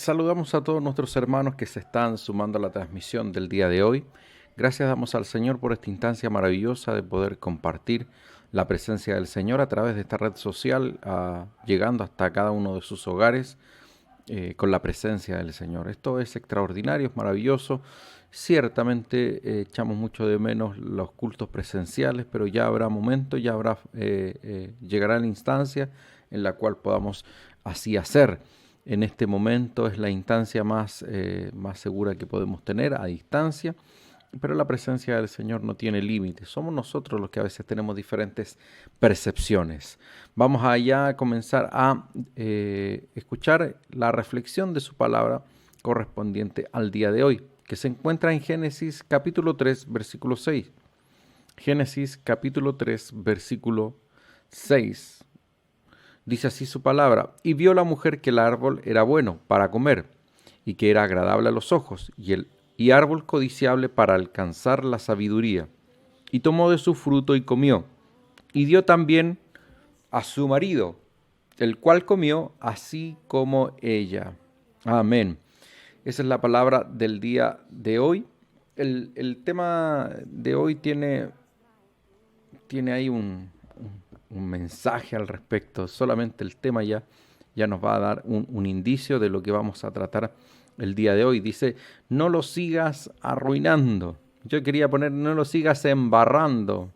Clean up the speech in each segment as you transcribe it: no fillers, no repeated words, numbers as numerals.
Saludamos a todos nuestros hermanos que se están sumando a la transmisión del día de hoy. Gracias damos al Señor por esta instancia maravillosa de poder compartir la presencia del Señor a través de esta red social, llegando hasta cada uno de sus hogares con la presencia del Señor. Esto es extraordinario, es maravilloso. Ciertamente echamos mucho de menos los cultos presenciales, pero ya habrá momento, llegará la instancia en la cual podamos así hacer. En este momento es la instancia más segura que podemos tener a distancia, pero la presencia del Señor no tiene límites. Somos nosotros los que a veces tenemos diferentes percepciones. Vamos allá a comenzar a escuchar la reflexión de su palabra correspondiente al día de hoy, que se encuentra en Génesis capítulo 3, versículo 6. Génesis capítulo 3, versículo 6. Dice así su palabra: y vio la mujer que el árbol era bueno para comer, y que era agradable a los ojos, y árbol codiciable para alcanzar la sabiduría. Y tomó de su fruto y comió, y dio también a su marido, el cual comió así como ella. Amén. Esa es la palabra del día de hoy. El tema de hoy tiene ahí un mensaje al respecto. Solamente el tema ya nos va a dar un indicio de lo que vamos a tratar el día de hoy. Dice: no lo sigas arruinando. Yo quería poner: no lo sigas embarrando.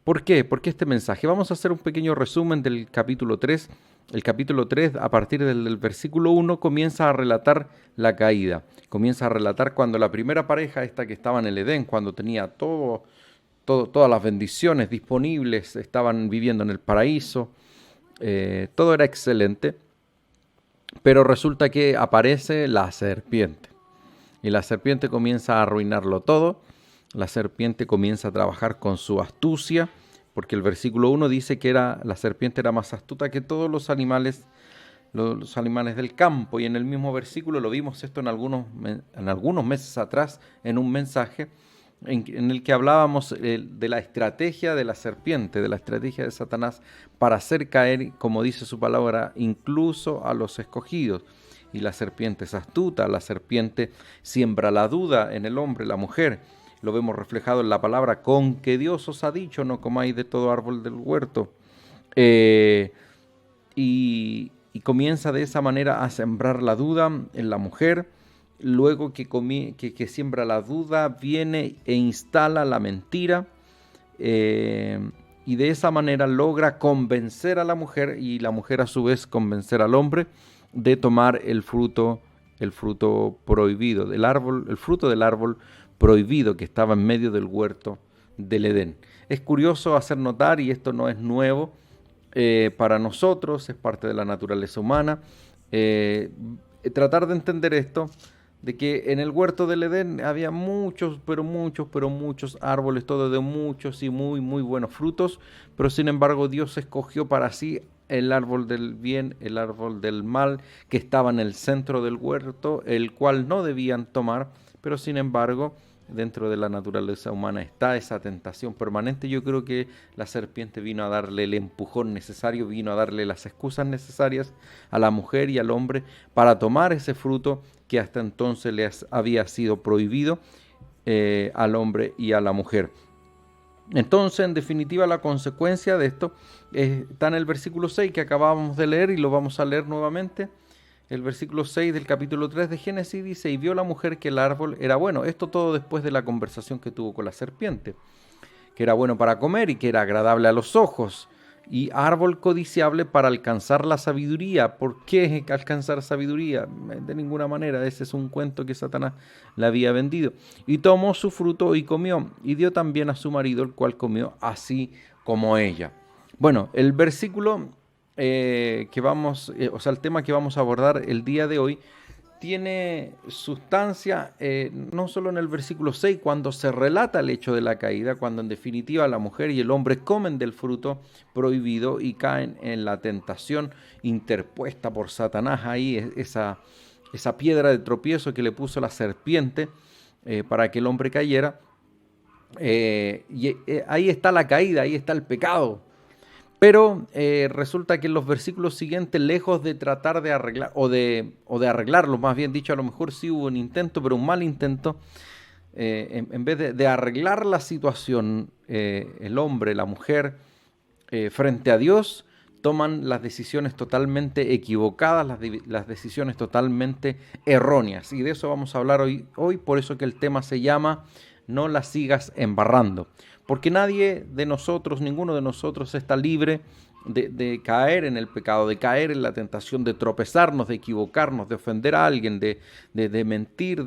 ¿Por qué? ¿Por qué este mensaje? Vamos a hacer un pequeño resumen del capítulo 3. El capítulo 3, a partir del versículo 1, comienza a relatar la caída. Comienza a relatar cuando la primera pareja, esta que estaba en el Edén, cuando tenía todas las bendiciones disponibles, estaban viviendo en el paraíso, todo era excelente, pero resulta que aparece la serpiente, y la serpiente comienza a arruinarlo todo. La serpiente comienza a trabajar con su astucia, porque el versículo 1 dice que la serpiente era más astuta que todos los animales del campo, y en el mismo versículo lo vimos esto en algunos meses atrás, en un mensaje en el que hablábamos de la estrategia de la serpiente, de la estrategia de Satanás para hacer caer, como dice su palabra, incluso a los escogidos. Y la serpiente es astuta, la serpiente siembra la duda en el hombre, la mujer. Lo vemos reflejado en la palabra: con que Dios os ha dicho, no comáis de todo árbol del huerto. Y comienza de esa manera a sembrar la duda en la mujer. Luego que siembra la duda, viene e instala la mentira, y de esa manera logra convencer a la mujer, y la mujer a su vez convencer al hombre de tomar el fruto prohibido del árbol, el fruto del árbol prohibido que estaba en medio del huerto del Edén. Es curioso hacer notar, y esto no es nuevo para nosotros, es parte de la naturaleza humana, tratar de entender esto, de que en el huerto del Edén había muchos árboles, todos de muchos y muy, muy buenos frutos, pero sin embargo Dios escogió para sí el árbol del bien, el árbol del mal, que estaba en el centro del huerto, el cual no debían tomar, pero sin embargo dentro de la naturaleza humana está esa tentación permanente. Yo creo que la serpiente vino a darle el empujón necesario, vino a darle las excusas necesarias a la mujer y al hombre para tomar ese fruto que hasta entonces les había sido prohibido al hombre y a la mujer. Entonces, en definitiva, la consecuencia de esto está en el versículo 6 que acabábamos de leer, y lo vamos a leer nuevamente. El versículo 6 del capítulo 3 de Génesis dice: y vio la mujer que el árbol era bueno. Esto todo después de la conversación que tuvo con la serpiente, que era bueno para comer y que era agradable a los ojos, y árbol codiciable para alcanzar la sabiduría. ¿Por qué alcanzar sabiduría? De ninguna manera, ese es un cuento que Satanás le había vendido. Y tomó su fruto y comió, y dio también a su marido, el cual comió así como ella. Bueno, el versículo el tema que vamos a abordar el día de hoy tiene sustancia no solo en el versículo 6, cuando se relata el hecho de la caída, cuando en definitiva la mujer y el hombre comen del fruto prohibido y caen en la tentación interpuesta por Satanás. Ahí esa piedra de tropiezo que le puso la serpiente para que el hombre cayera. Ahí está la caída, ahí está el pecado. Pero resulta que en los versículos siguientes, lejos de tratar de arreglar, o de arreglarlo, más bien dicho, a lo mejor sí hubo un intento, pero un mal intento, en vez de arreglar la situación, el hombre, la mujer, frente a Dios, toman las decisiones totalmente equivocadas, las decisiones totalmente erróneas. Y de eso vamos a hablar hoy, por eso que el tema se llama No la sigas embarrando. Porque nadie de nosotros, ninguno de nosotros está libre de caer en el pecado, de caer en la tentación, de tropezarnos, de equivocarnos, de ofender a alguien, de mentir.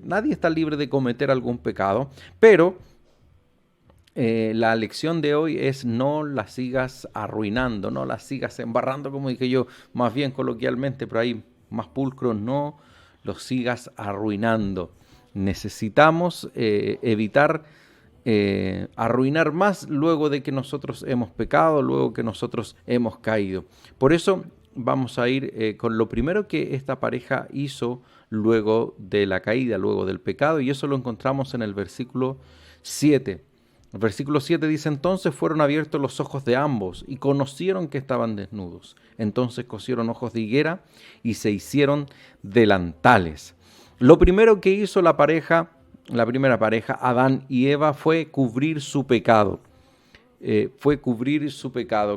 Nadie está libre de cometer algún pecado, pero la lección de hoy es no la sigas arruinando, no la sigas embarrando, como dije yo, más bien coloquialmente, pero ahí más pulcro, no lo sigas arruinando. Necesitamos evitar arruinar más luego de que nosotros hemos pecado, luego que nosotros hemos caído. Por eso vamos a ir con lo primero que esta pareja hizo luego de la caída, luego del pecado, y eso lo encontramos en el versículo 7. El versículo 7 dice: entonces fueron abiertos los ojos de ambos y conocieron que estaban desnudos. Entonces cosieron ojos de higuera y se hicieron delantales. Lo primero que hizo la primera pareja, Adán y Eva, fue cubrir su pecado.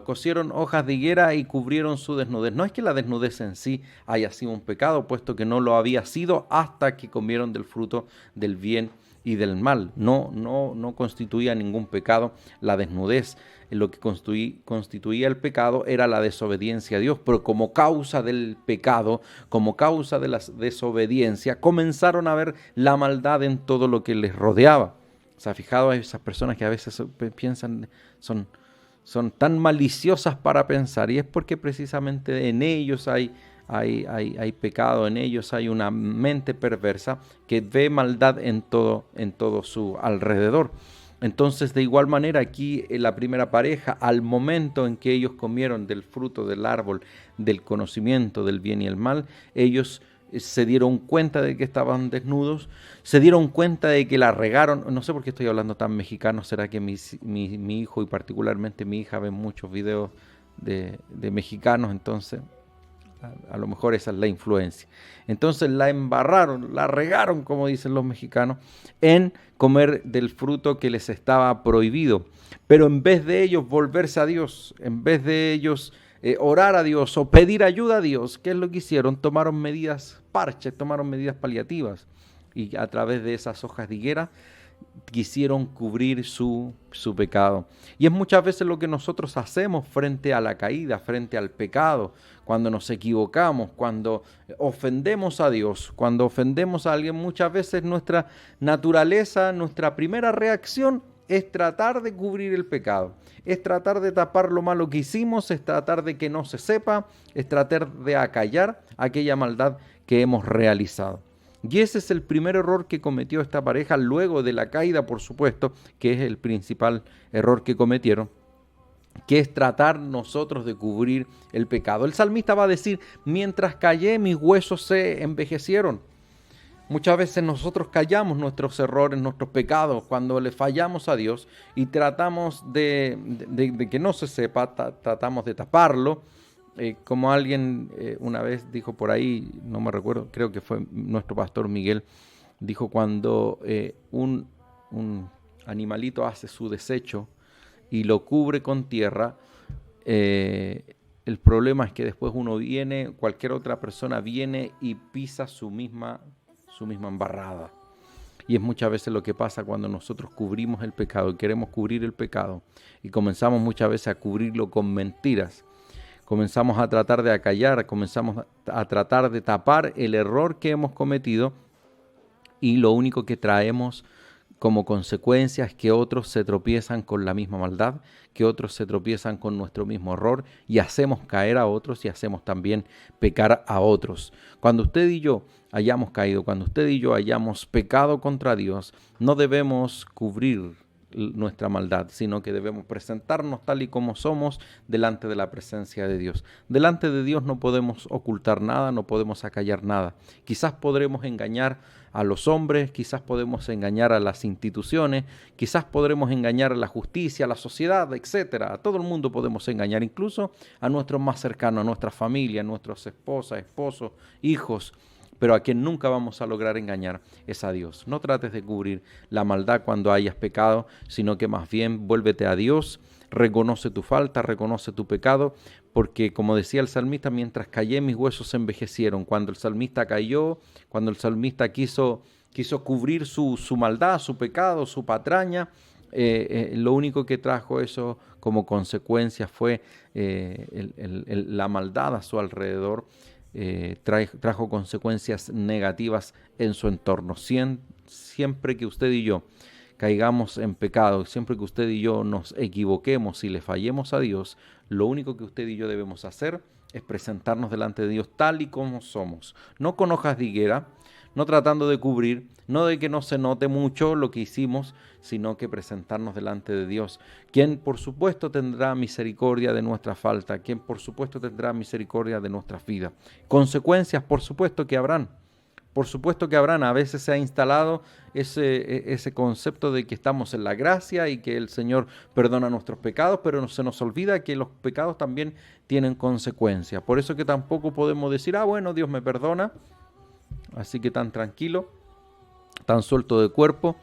Cosieron hojas de higuera y cubrieron su desnudez. No es que la desnudez en sí haya sido un pecado, puesto que no lo había sido hasta que comieron del fruto del bien y del mal. No constituía ningún pecado la desnudez. Lo que constituía el pecado era la desobediencia a Dios, pero como causa del pecado, como causa de la desobediencia, comenzaron a ver la maldad en todo lo que les rodeaba. ¿Se ha fijado a esas personas que a veces piensan, son tan maliciosas para pensar? Y es porque precisamente en ellos hay pecado, en ellos hay una mente perversa que ve maldad en todo su alrededor. Entonces, de igual manera, aquí la primera pareja, al momento en que ellos comieron del fruto del árbol del conocimiento del bien y el mal, ellos se dieron cuenta de que estaban desnudos, se dieron cuenta de que la regaron. No sé por qué estoy hablando tan mexicano, será que mi hijo y particularmente mi hija ven muchos videos de mexicanos, entonces a lo mejor esa es la influencia. Entonces la embarraron, la regaron, como dicen los mexicanos, en comer del fruto que les estaba prohibido. Pero en vez de ellos volverse a Dios, en vez de ellos orar a Dios o pedir ayuda a Dios, ¿qué es lo que hicieron? Tomaron medidas parches, tomaron medidas paliativas, y a través de esas hojas de higuera quisieron cubrir su pecado. Y es muchas veces lo que nosotros hacemos frente a la caída, frente al pecado, cuando nos equivocamos, cuando ofendemos a Dios, cuando ofendemos a alguien. Muchas veces nuestra naturaleza, nuestra primera reacción es tratar de cubrir el pecado, es tratar de tapar lo malo que hicimos, es tratar de que no se sepa, es tratar de acallar aquella maldad que hemos realizado. Y ese es el primer error que cometió esta pareja luego de la caída, por supuesto, que es el principal error que cometieron, que es tratar nosotros de cubrir el pecado. El salmista va a decir: mientras callé, mis huesos se envejecieron. Muchas veces nosotros callamos nuestros errores, nuestros pecados, cuando le fallamos a Dios y tratamos de que no se sepa, tratamos de taparlo. Como alguien una vez dijo por ahí, no me recuerdo, creo que fue nuestro pastor Miguel, dijo: cuando un animalito hace su desecho y lo cubre con tierra, el problema es que después cualquier otra persona viene y pisa su misma embarrada. Y es muchas veces lo que pasa cuando nosotros cubrimos el pecado y queremos cubrir el pecado y comenzamos muchas veces a cubrirlo con mentiras. Comenzamos a tratar de acallar, comenzamos a tratar de tapar el error que hemos cometido, y lo único que traemos como consecuencia es que otros se tropiezan con la misma maldad, que otros se tropiezan con nuestro mismo error, y hacemos caer a otros y hacemos también pecar a otros. Cuando usted y yo hayamos caído, cuando usted y yo hayamos pecado contra Dios, no debemos cubrir nuestra maldad, sino que debemos presentarnos tal y como somos delante de la presencia de Dios. Delante de Dios no podemos ocultar nada, no podemos acallar nada. Quizás podremos engañar a los hombres, quizás podemos engañar a las instituciones, quizás podremos engañar a la justicia, a la sociedad, etcétera. A todo el mundo podemos engañar, incluso a nuestros más cercanos, a nuestra familia, a nuestras esposas, esposos, hijos. Pero a quien nunca vamos a lograr engañar es a Dios. No trates de cubrir la maldad cuando hayas pecado, sino que más bien vuélvete a Dios, reconoce tu falta, reconoce tu pecado, porque como decía el salmista, mientras callé mis huesos se envejecieron. Cuando el salmista cayó, cuando el salmista quiso cubrir su maldad, su pecado, su patraña, lo único que trajo eso como consecuencia fue la maldad a su alrededor. Trajo consecuencias negativas en su entorno. Siempre que usted y yo caigamos en pecado, siempre que usted y yo nos equivoquemos y le fallemos a Dios, lo único que usted y yo debemos hacer es presentarnos delante de Dios tal y como somos, no con hojas de higuera, no tratando de cubrir, no de que no se note mucho lo que hicimos, sino que presentarnos delante de Dios, quien por supuesto tendrá misericordia de nuestra falta, quien por supuesto tendrá misericordia de nuestra vida. Consecuencias por supuesto que habrán. Por supuesto que habrán. A veces se ha instalado ese concepto de que estamos en la gracia y que el Señor perdona nuestros pecados, pero se nos olvida que los pecados también tienen consecuencias. Por eso que tampoco podemos decir, bueno, Dios me perdona, así que tan tranquilo, tan suelto de cuerpo.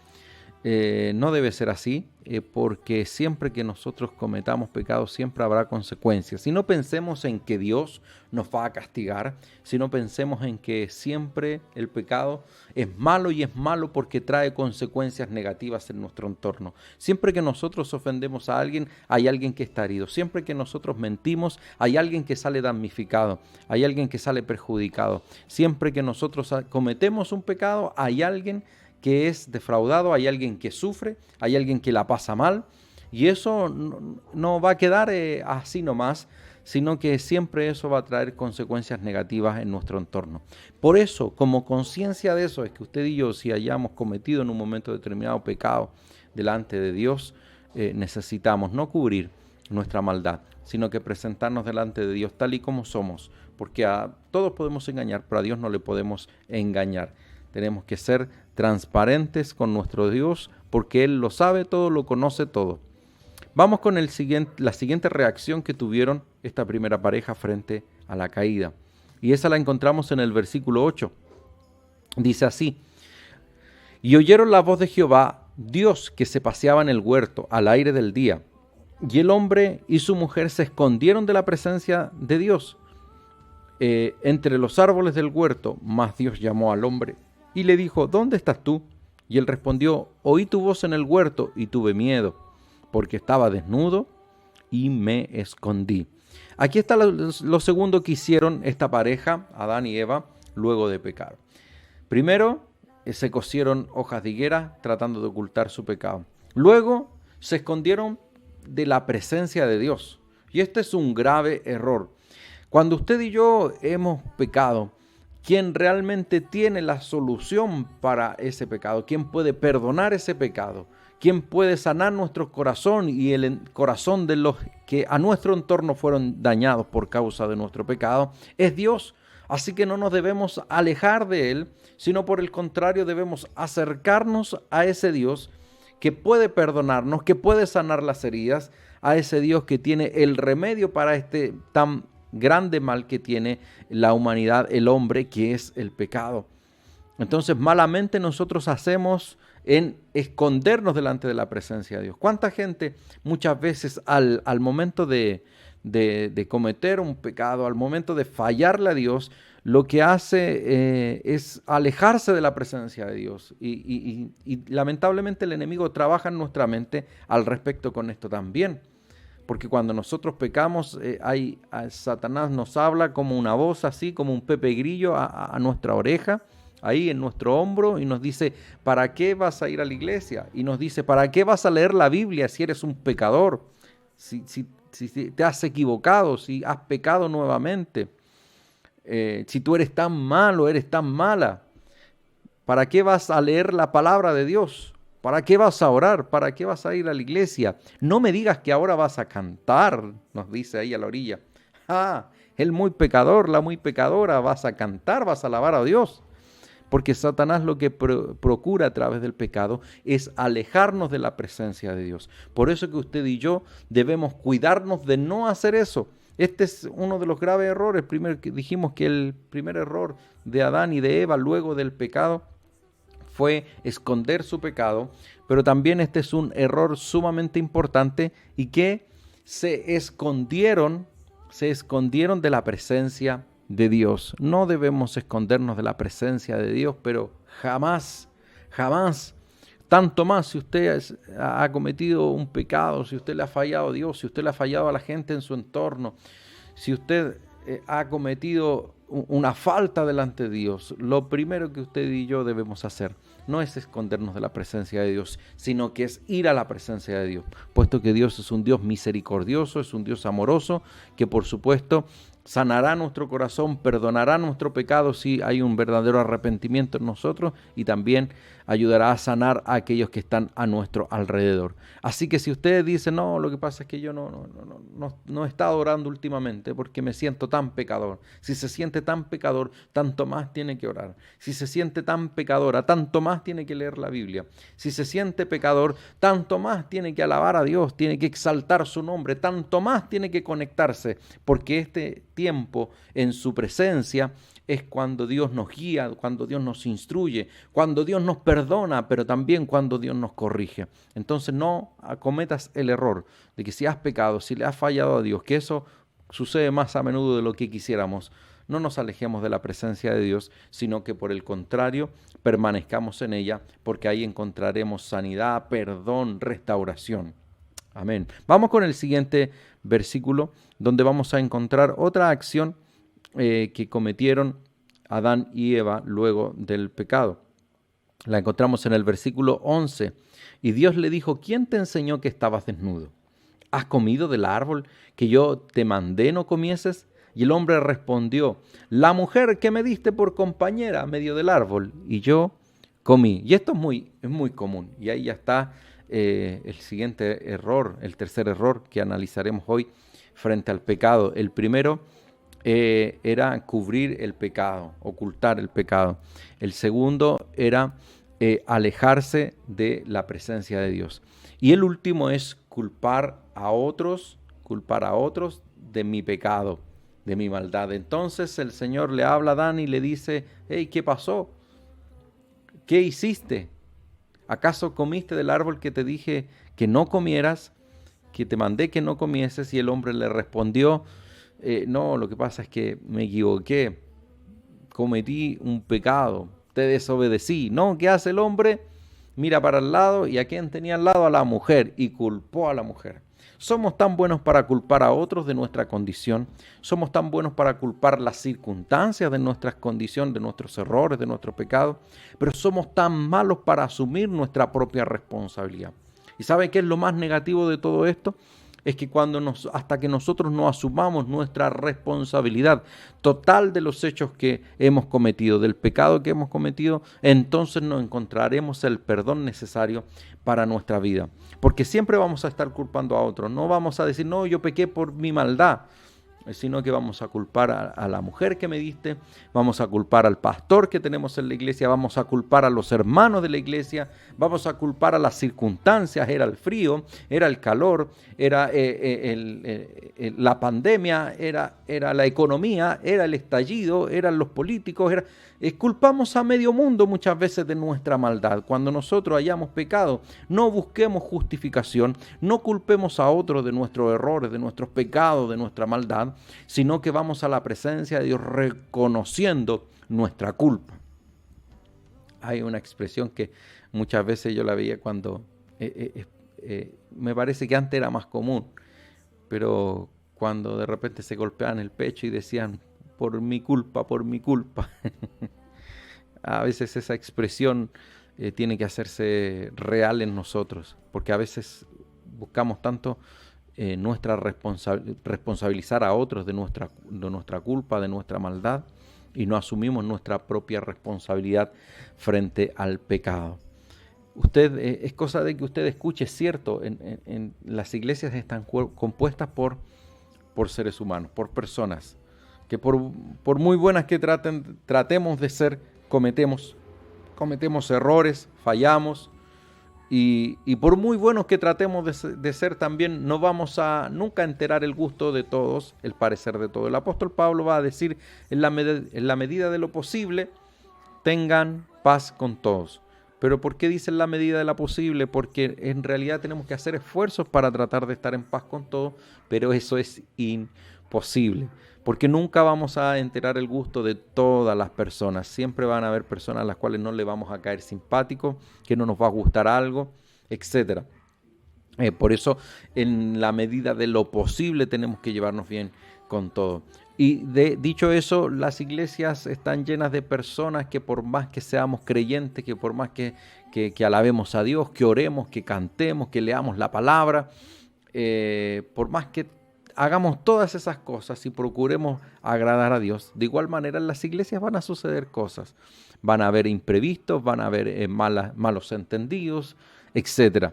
No debe ser así, porque siempre que nosotros cometamos pecados siempre habrá consecuencias. Si no pensemos en que Dios nos va a castigar, si no pensemos en que siempre el pecado es malo y es malo porque trae consecuencias negativas en nuestro entorno. Siempre que nosotros ofendemos a alguien, hay alguien que está herido. Siempre que nosotros mentimos, hay alguien que sale damnificado, hay alguien que sale perjudicado. Siempre que nosotros cometemos un pecado, hay alguien que es defraudado, hay alguien que sufre, hay alguien que la pasa mal, y eso no va a quedar así nomás, sino que siempre eso va a traer consecuencias negativas en nuestro entorno. Por eso, como conciencia de eso, es que usted y yo, si hayamos cometido en un momento determinado pecado delante de Dios, necesitamos no cubrir nuestra maldad, sino que presentarnos delante de Dios tal y como somos, porque a todos podemos engañar, pero a Dios no le podemos engañar. Tenemos que ser transparentes con nuestro Dios porque Él lo sabe todo, lo conoce todo. Vamos con la siguiente reacción que tuvieron esta primera pareja frente a la caída. Y esa la encontramos en el versículo 8. Dice así: y oyeron la voz de Jehová, Dios, que se paseaba en el huerto al aire del día. Y el hombre y su mujer se escondieron de la presencia de Dios entre los árboles del huerto. Mas Dios llamó al hombre y le dijo, ¿dónde estás tú? Y él respondió, oí tu voz en el huerto y tuve miedo, porque estaba desnudo y me escondí. Aquí está lo segundo que hicieron esta pareja, Adán y Eva, luego de pecar. Primero, se cosieron hojas de higuera tratando de ocultar su pecado. Luego, se escondieron de la presencia de Dios. Y este es un grave error. Cuando usted y yo hemos pecado, ¿quién realmente tiene la solución para ese pecado? ¿Quién puede perdonar ese pecado? ¿Quién puede sanar nuestro corazón y el corazón de los que a nuestro entorno fueron dañados por causa de nuestro pecado? Es Dios. Así que no nos debemos alejar de Él, sino por el contrario debemos acercarnos a ese Dios que puede perdonarnos, que puede sanar las heridas, a ese Dios que tiene el remedio para este tan grande mal que tiene la humanidad, el hombre, que es el pecado. Entonces, malamente nosotros hacemos en escondernos delante de la presencia de Dios. ¿Cuánta gente muchas veces al momento de cometer un pecado, al momento de fallarle a Dios, lo que hace es alejarse de la presencia de Dios? Y lamentablemente el enemigo trabaja en nuestra mente al respecto con esto también. Porque cuando nosotros pecamos, Satanás nos habla como una voz así, como un Pepe Grillo a nuestra oreja, ahí en nuestro hombro, y nos dice, ¿para qué vas a ir a la iglesia? Y nos dice, ¿para qué vas a leer la Biblia si eres un pecador? Si te has equivocado, si has pecado nuevamente, si tú eres tan malo, eres tan mala, ¿para qué vas a leer la palabra de Dios? ¿Para qué vas a orar? ¿Para qué vas a ir a la iglesia? No me digas que ahora vas a cantar, nos dice ahí a la orilla. Ah, el muy pecador, la muy pecadora, vas a cantar, vas a alabar a Dios. Porque Satanás lo que procura a través del pecado es alejarnos de la presencia de Dios. Por eso que usted y yo debemos cuidarnos de no hacer eso. Este es uno de los graves errores. Primero que dijimos que el primer error de Adán y de Eva luego del pecado fue esconder su pecado, pero también este es un error sumamente importante y que se escondieron de la presencia de Dios. No debemos escondernos de la presencia de Dios, pero jamás, jamás, tanto más si usted ha cometido un pecado, si usted le ha fallado a Dios, si usted le ha fallado a la gente en su entorno, si usted ha cometido una falta delante de Dios, lo primero que usted y yo debemos hacer no es escondernos de la presencia de Dios, sino que es ir a la presencia de Dios, puesto que Dios es un Dios misericordioso, es un Dios amoroso, que por supuesto sanará nuestro corazón, perdonará nuestro pecado si hay un verdadero arrepentimiento en nosotros y también ayudará a sanar a aquellos que están a nuestro alrededor. Así que si usted dice, no, lo que pasa es que yo no he estado orando últimamente porque me siento tan pecador. Si se siente tan pecador, tanto más tiene que orar. Si se siente tan pecadora, tanto más tiene que leer la Biblia. Si se siente pecador, tanto más tiene que alabar a Dios, tiene que exaltar su nombre, tanto más tiene que conectarse, porque este tiempo en su presencia es cuando Dios nos guía, cuando Dios nos instruye, cuando Dios nos perdona, pero también cuando Dios nos corrige. Entonces no cometas el error de que si has pecado, si le has fallado a Dios, que eso sucede más a menudo de lo que quisiéramos, no nos alejemos de la presencia de Dios, sino que por el contrario permanezcamos en ella, porque ahí encontraremos sanidad, perdón, restauración. Amén. Vamos con el siguiente versículo, donde vamos a encontrar otra acción que cometieron Adán y Eva luego del pecado. La encontramos en el versículo 11. Y Dios le dijo, ¿quién te enseñó que estabas desnudo? ¿Has comido del árbol que yo te mandé no comieses? Y el hombre respondió, la mujer que me diste por compañera me dio del árbol y yo comí. Y esto es muy común. Y ahí ya está el siguiente error, el tercer error que analizaremos hoy frente al pecado. El primero era cubrir el pecado, ocultar el pecado. El segundo era alejarse de la presencia de Dios. Y el último es culpar a otros de mi pecado, de mi maldad. Entonces el Señor le habla a Adán y le dice, hey, ¿qué pasó? ¿Qué hiciste? ¿Acaso comiste del árbol que te dije que no comieras, que te mandé que no comieses? Y el hombre le respondió, no, lo que pasa es que me equivoqué, cometí un pecado, te desobedecí. No, ¿qué hace el hombre? Mira para el lado y ¿a quién tenía al lado? A la mujer, y culpó a la mujer. Somos tan buenos para culpar a otros de nuestra condición, somos tan buenos para culpar las circunstancias de nuestra condición, de nuestros errores, de nuestro pecado, pero somos tan malos para asumir nuestra propia responsabilidad. ¿Y sabe qué es lo más negativo de todo esto? Es que hasta que nosotros no asumamos nuestra responsabilidad total de los hechos que hemos cometido, del pecado que hemos cometido, entonces no encontraremos el perdón necesario para nuestra vida. Porque siempre vamos a estar culpando a otros, no vamos a decir, no, yo pequé por mi maldad, sino que vamos a culpar a la mujer que me diste, vamos a culpar al pastor que tenemos en la iglesia, vamos a culpar a los hermanos de la iglesia, vamos a culpar a las circunstancias, era el frío, era el calor, era la pandemia, era la economía, era el estallido, eran los políticos, culpamos a medio mundo muchas veces de nuestra maldad. Cuando nosotros hayamos pecado, no busquemos justificación, no culpemos a otros de nuestros errores, de nuestros pecados, de nuestra maldad, sino que vamos a la presencia de Dios reconociendo nuestra culpa. Hay una expresión que muchas veces yo la veía cuando, me parece que antes era más común, pero cuando de repente se golpeaban el pecho y decían, por mi culpa, por mi culpa. A veces esa expresión tiene que hacerse real en nosotros, porque a veces buscamos tanto responsabilizar a otros de nuestra culpa, de nuestra maldad, y no asumimos nuestra propia responsabilidad frente al pecado. Es cosa de que usted escuche, es cierto, en las iglesias están compuestas por seres humanos, por personas, que por muy buenas que tratemos de ser, cometemos errores, fallamos, y por muy buenos que tratemos de ser también, no vamos a nunca enterar el gusto de todos, el parecer de todos. El apóstol Pablo va a decir, en la medida de lo posible, tengan paz con todos. Pero ¿por qué dice en la medida de lo posible? Porque en realidad tenemos que hacer esfuerzos para tratar de estar en paz con todos, pero eso es imposible. Porque nunca vamos a enterar el gusto de todas las personas. Siempre van a haber personas a las cuales no le vamos a caer simpáticos, que no nos va a gustar algo, etc. Por eso, en la medida de lo posible, tenemos que llevarnos bien con todo. Y dicho eso, las iglesias están llenas de personas que por más que seamos creyentes, que por más que alabemos a Dios, que oremos, que cantemos, que leamos la palabra, por más que hagamos todas esas cosas y procuremos agradar a Dios, de igual manera en las iglesias van a suceder cosas. Van a haber imprevistos, van a haber malos entendidos, etc.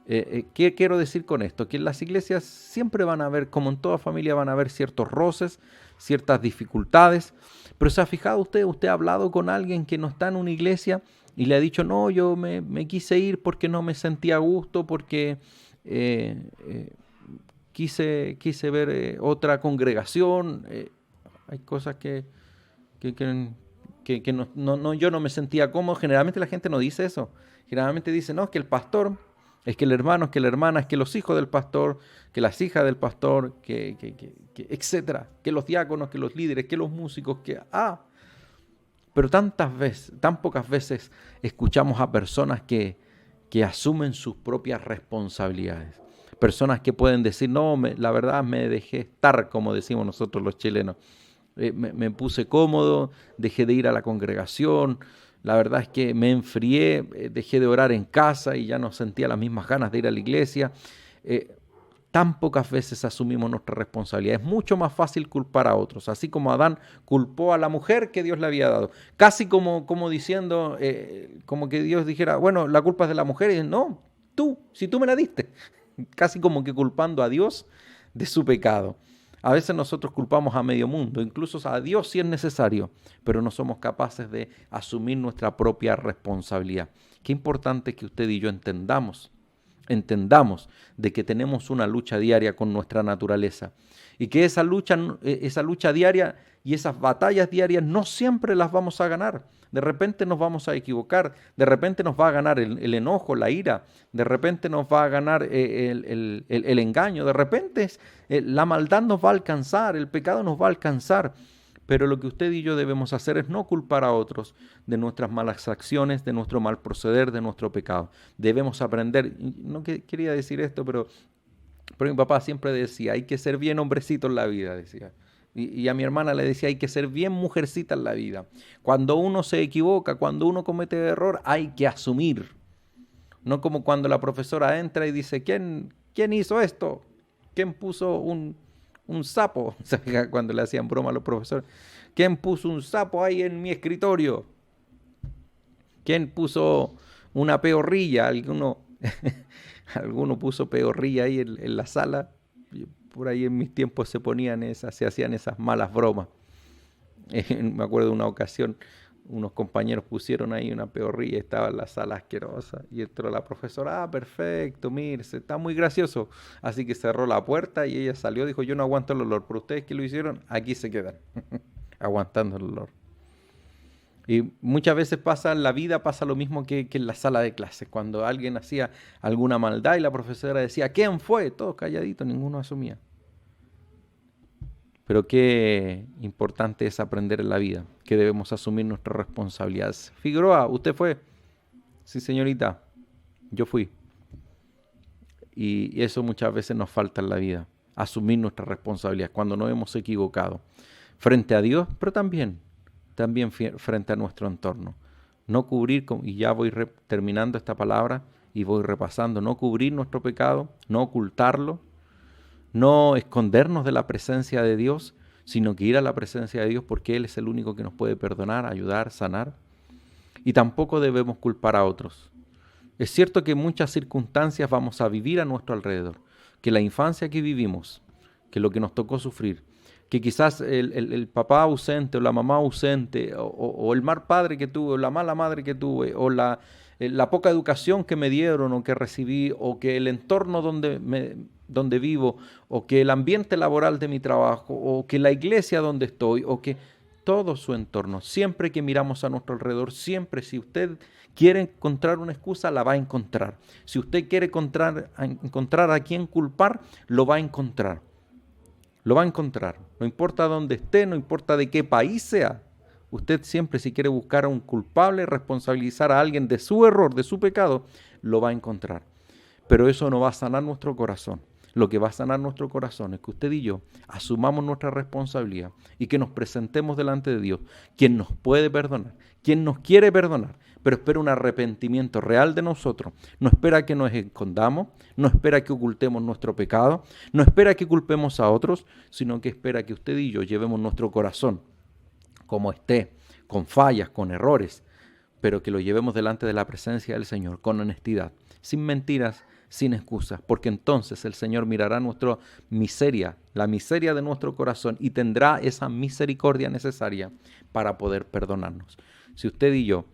¿Qué quiero decir con esto? Que en las iglesias siempre van a haber, como en toda familia, van a haber ciertos roces, ciertas dificultades. Pero ¿se ha fijado usted ha hablado con alguien que no está en una iglesia y le ha dicho, no, yo me quise ir porque no me sentía a gusto, porque quise ver otra congregación? Hay cosas que yo no me sentía cómodo. Generalmente la gente no dice eso. Generalmente dice, no, es que el pastor, es que el hermano, es que la hermana, es que los hijos del pastor, que las hijas del pastor, etcétera, que los diáconos, que los líderes, que los músicos, pero tan pocas veces escuchamos a personas que asumen sus propias responsabilidades. Personas que pueden decir, no, la verdad me dejé estar, como decimos nosotros los chilenos. Me puse cómodo, dejé de ir a la congregación, la verdad es que me enfrié, dejé de orar en casa y ya no sentía las mismas ganas de ir a la iglesia. Tan pocas veces asumimos nuestra responsabilidad. Es mucho más fácil culpar a otros, así como Adán culpó a la mujer que Dios le había dado. Casi como diciendo, como que Dios dijera, bueno, la culpa es de la mujer. Y no, si tú me la diste. Casi como que culpando a Dios de su pecado. A veces nosotros culpamos a medio mundo, incluso a Dios si es necesario, pero no somos capaces de asumir nuestra propia responsabilidad. Qué importante que usted y yo entendamos de que tenemos una lucha diaria con nuestra naturaleza y que esa lucha diaria y esas batallas diarias no siempre las vamos a ganar. De repente nos vamos a equivocar, de repente nos va a ganar el enojo, la ira, de repente nos va a ganar el engaño, de repente la maldad nos va a alcanzar, el pecado nos va a alcanzar. Pero lo que usted y yo debemos hacer es no culpar a otros de nuestras malas acciones, de nuestro mal proceder, de nuestro pecado. Debemos aprender, no quería decir esto, pero mi papá siempre decía, hay que ser bien hombrecito en la vida, decía. Y a mi hermana le decía, hay que ser bien mujercita en la vida. Cuando uno se equivoca, cuando uno comete error, hay que asumir. No como cuando la profesora entra y dice, ¿quién hizo esto? ¿Quién puso un sapo? Cuando le hacían broma a los profesores. ¿Quién puso un sapo ahí en mi escritorio? ¿Quién puso una peorrilla? Alguno puso peorrilla ahí en la sala. Por ahí en mis tiempos se hacían esas malas bromas. Me acuerdo de una ocasión, unos compañeros pusieron ahí una peorrilla, estaba en la sala asquerosa, y entró la profesora, perfecto, mire, está muy gracioso. Así que cerró la puerta y ella salió, dijo, yo no aguanto el olor, pero ustedes que lo hicieron, aquí se quedan, aguantando el olor. Y muchas veces en la vida pasa lo mismo que en la sala de clases, cuando alguien hacía alguna maldad y la profesora decía, ¿quién fue? Todos calladitos, ninguno asumía. Pero qué importante es aprender en la vida, que debemos asumir nuestras responsabilidades. Figueroa, ¿usted fue? Sí, señorita, yo fui. Y eso muchas veces nos falta en la vida, asumir nuestras responsabilidades cuando nos hemos equivocado, frente a Dios, pero también frente a nuestro entorno. No cubrir, y ya voy terminando esta palabra y voy repasando, no cubrir nuestro pecado, no ocultarlo, no escondernos de la presencia de Dios, sino que ir a la presencia de Dios porque Él es el único que nos puede perdonar, ayudar, sanar. Y tampoco debemos culpar a otros. Es cierto que muchas circunstancias vamos a vivir a nuestro alrededor, que la infancia que vivimos, que lo que nos tocó sufrir, que quizás el papá ausente o la mamá ausente, o el mal padre que tuve, o la mala madre que tuve, o la poca educación que me dieron o que recibí, o que el entorno donde vivo, o que el ambiente laboral de mi trabajo, o que la iglesia donde estoy, o que todo su entorno. Siempre que miramos a nuestro alrededor, siempre, si usted quiere encontrar una excusa, la va a encontrar. Si usted quiere encontrar a quién culpar, lo va a encontrar. Lo va a encontrar. No importa dónde esté, no importa de qué país sea. Usted siempre, si quiere buscar a un culpable, responsabilizar a alguien de su error, de su pecado, lo va a encontrar. Pero eso no va a sanar nuestro corazón. Lo que va a sanar nuestro corazón es que usted y yo asumamos nuestra responsabilidad y que nos presentemos delante de Dios, quien nos puede perdonar, quien nos quiere perdonar, pero espera un arrepentimiento real de nosotros. No espera que nos escondamos, no espera que ocultemos nuestro pecado, no espera que culpemos a otros, sino que espera que usted y yo llevemos nuestro corazón como esté, con fallas, con errores, pero que lo llevemos delante de la presencia del Señor con honestidad, sin mentiras, sin excusas, porque entonces el Señor mirará nuestra miseria, la miseria de nuestro corazón, y tendrá esa misericordia necesaria para poder perdonarnos. Si usted y yo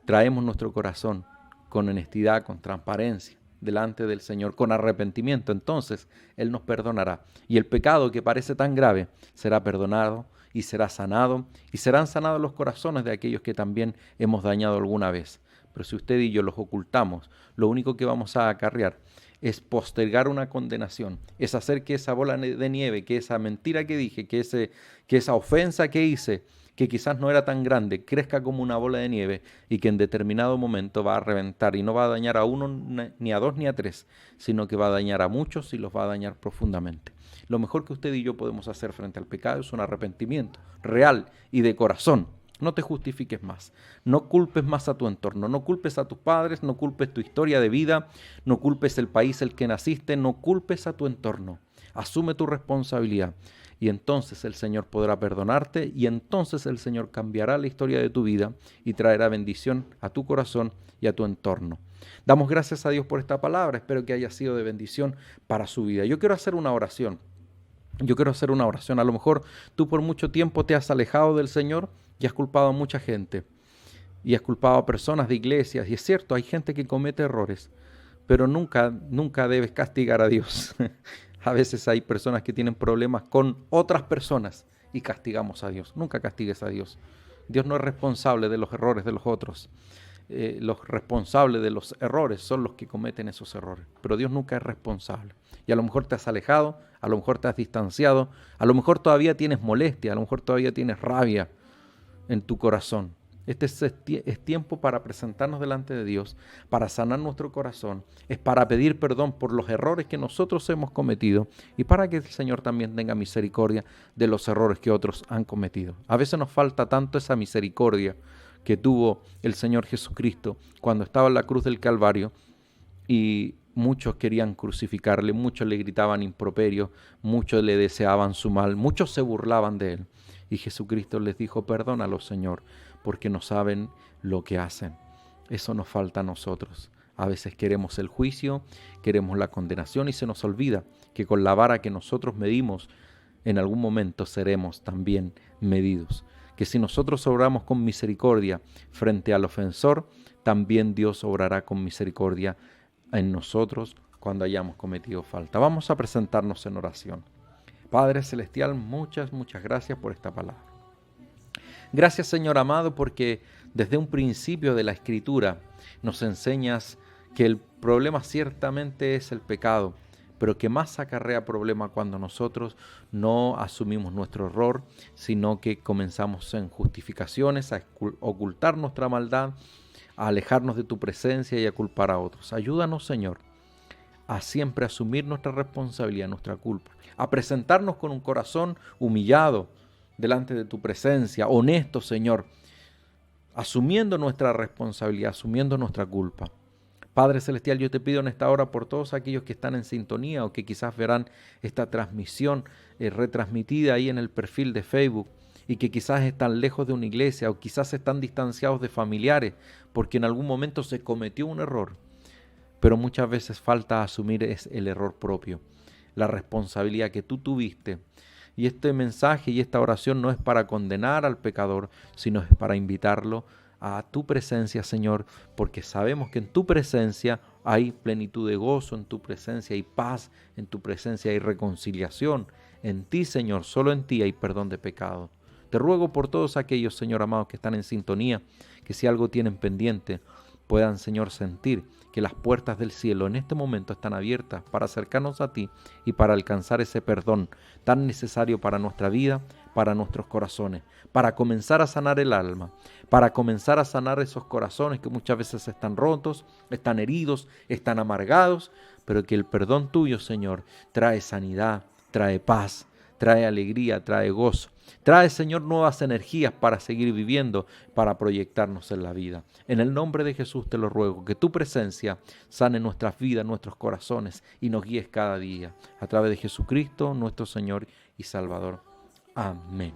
traemos nuestro corazón con honestidad, con transparencia, delante del Señor, con arrepentimiento, entonces Él nos perdonará. Y el pecado que parece tan grave será perdonado y será sanado, y serán sanados los corazones de aquellos que también hemos dañado alguna vez. Pero si usted y yo los ocultamos, lo único que vamos a acarrear es postergar una condenación, es hacer que esa bola de nieve, que esa mentira que dije, que esa ofensa que hice, que quizás no era tan grande, crezca como una bola de nieve y que en determinado momento va a reventar y no va a dañar a uno, ni a dos, ni a tres, sino que va a dañar a muchos y los va a dañar profundamente. Lo mejor que usted y yo podemos hacer frente al pecado es un arrepentimiento real y de corazón. No te justifiques más, no culpes más a tu entorno, no culpes a tus padres, no culpes tu historia de vida, no culpes el país en el que naciste, no culpes a tu entorno. Asume tu responsabilidad y entonces el Señor podrá perdonarte y entonces el Señor cambiará la historia de tu vida y traerá bendición a tu corazón y a tu entorno. Damos gracias a Dios por esta palabra, espero que haya sido de bendición para su vida. Yo quiero hacer una oración. A lo mejor tú por mucho tiempo te has alejado del Señor y has culpado a mucha gente. Y has culpado a personas de iglesias. Y es cierto, hay gente que comete errores. Pero nunca debes castigar a Dios. A veces hay personas que tienen problemas con otras personas y castigamos a Dios. Nunca castigues a Dios. Dios no es responsable de los errores de los otros. Los responsables de los errores son los que cometen esos errores, pero Dios nunca es responsable. Y a lo mejor te has alejado, a lo mejor te has distanciado, a lo mejor todavía tienes molestia, a lo mejor todavía tienes rabia en tu corazón. Este es tiempo para presentarnos delante de Dios, para sanar nuestro corazón, es para pedir perdón por los errores que nosotros hemos cometido y para que el Señor también tenga misericordia de los errores que otros han cometido. A veces nos falta tanto esa misericordia que tuvo el Señor Jesucristo cuando estaba en la cruz del Calvario y muchos querían crucificarle, muchos le gritaban improperios, muchos le deseaban su mal, muchos se burlaban de él. Y Jesucristo les dijo, perdónalos, Señor, porque no saben lo que hacen. Eso nos falta a nosotros. A veces queremos el juicio, queremos la condenación y se nos olvida que con la vara que nosotros medimos, en algún momento seremos también medidos. Que si nosotros obramos con misericordia frente al ofensor, también Dios obrará con misericordia en nosotros cuando hayamos cometido falta. Vamos a presentarnos en oración. Padre Celestial, muchas gracias por esta palabra. Gracias, Señor amado, porque desde un principio de la Escritura nos enseñas que el problema ciertamente es el pecado, pero que más acarrea problema cuando nosotros no asumimos nuestro error, sino que comenzamos en justificaciones, a ocultar nuestra maldad, a alejarnos de tu presencia y a culpar a otros. Ayúdanos, Señor, a siempre asumir nuestra responsabilidad, nuestra culpa, a presentarnos con un corazón humillado delante de tu presencia, honesto, Señor, asumiendo nuestra responsabilidad, asumiendo nuestra culpa. Padre Celestial, yo te pido en esta hora por todos aquellos que están en sintonía o que quizás verán esta transmisión retransmitida ahí en el perfil de Facebook y que quizás están lejos de una iglesia o quizás están distanciados de familiares porque en algún momento se cometió un error, pero muchas veces falta asumir el error propio, la responsabilidad que tú tuviste. Y este mensaje y esta oración no es para condenar al pecador, sino es para invitarlo a tu presencia, Señor, porque sabemos que en tu presencia hay plenitud de gozo, en tu presencia hay paz, en tu presencia hay reconciliación. En ti, Señor, solo en ti hay perdón de pecado. Te ruego por todos aquellos, Señor amado, que están en sintonía, que si algo tienen pendiente, puedan, Señor, sentir que las puertas del cielo en este momento están abiertas para acercarnos a ti y para alcanzar ese perdón tan necesario para nuestra vida, para nuestros corazones, para comenzar a sanar el alma, para comenzar a sanar esos corazones que muchas veces están rotos, están heridos, están amargados, pero que el perdón tuyo, Señor, trae sanidad, trae paz, trae alegría, trae gozo. Trae, Señor, nuevas energías para seguir viviendo, para proyectarnos en la vida. En el nombre de Jesús te lo ruego, que tu presencia sane nuestras vidas, nuestros corazones y nos guíes cada día. A través de Jesucristo, nuestro Señor y Salvador. Amén.